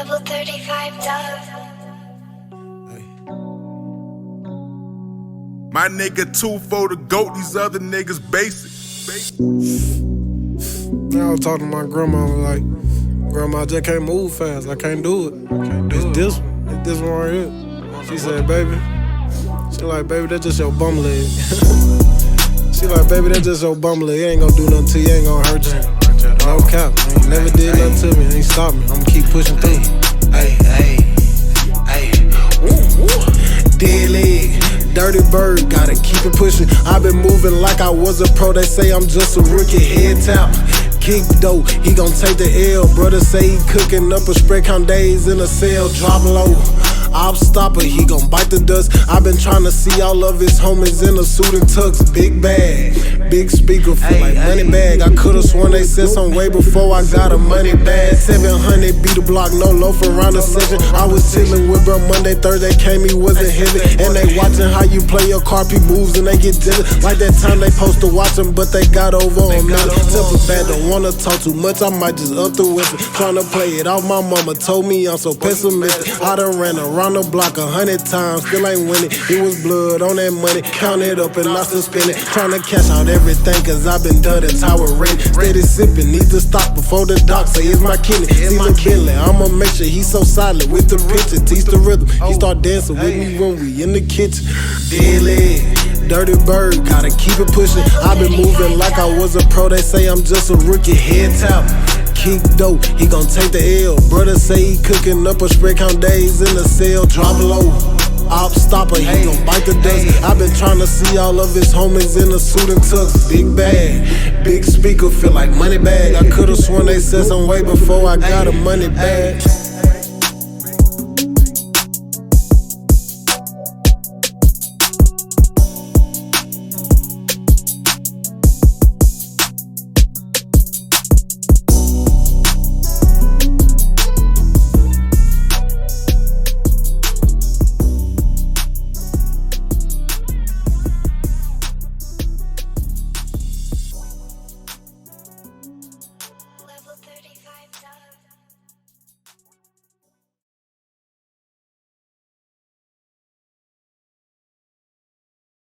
Level 35 Dove. My nigga 2 for the GOAT, these other niggas basic. Now I was talking to my grandma, I was like, Grandma, I just can't move fast, I can't do it. It's this one right here. She said, baby, baby, that's just your bum leg. She like, baby, that's just your bum leg. It ain't gonna do nothing to you, ain't gonna hurt you. No cap, ain't never did nothing to me, ain't stop me, I'ma keep pushing through. Dead leg, dirty bird, gotta keep it pushing. I been moving like I was a pro, they say I'm just a rookie. Head tap, kick dope, he gon' take the L. Brother say he cooking up a spread count days in a cell, drop low. I'll stop it, he gon' bite the dust. I been tryna see all of his homies in a suit and tux. Big bag, big speaker, feel like money bag. I could've sworn they said some way before I got a money bag. 700 beat the block, no loaf around the session. I was chillin' with bro Monday, Thursday came, he wasn't heavy. And they watchin' how you play your carpy moves and they get jealous. Like that time they supposed to watch him, but they got over on me. Temper bad, don't wanna talk too much, I might just up the whistle. Tryna play it off, my mama told me I'm so pessimistic. I done ran around the block 100 times, still ain't winning. It was blood on that money, count it up and I still spend it. Tryna cash out everything, cause I been done at tower rent. Steady sippin', need to stop before the doc say it's my kidney. See the Bentley, I'ma make sure he's so silent with the picture. Teach the rhythm, he start dancing with me when we in the kitchen. Dead leg, dirty bird, gotta keep it pushing. I been moving like I was a pro, they say I'm just a rookie. Head tap, kick dope, he gon' take the L. Brother say he cooking up a spread count days in the cell, drop low. I'll stop her, he gon' bite the dust. I been tryna see all of his homies in a suit and tux. Big bag, big speaker, feel like money bag. I could've sworn they said some way before I got a money bag.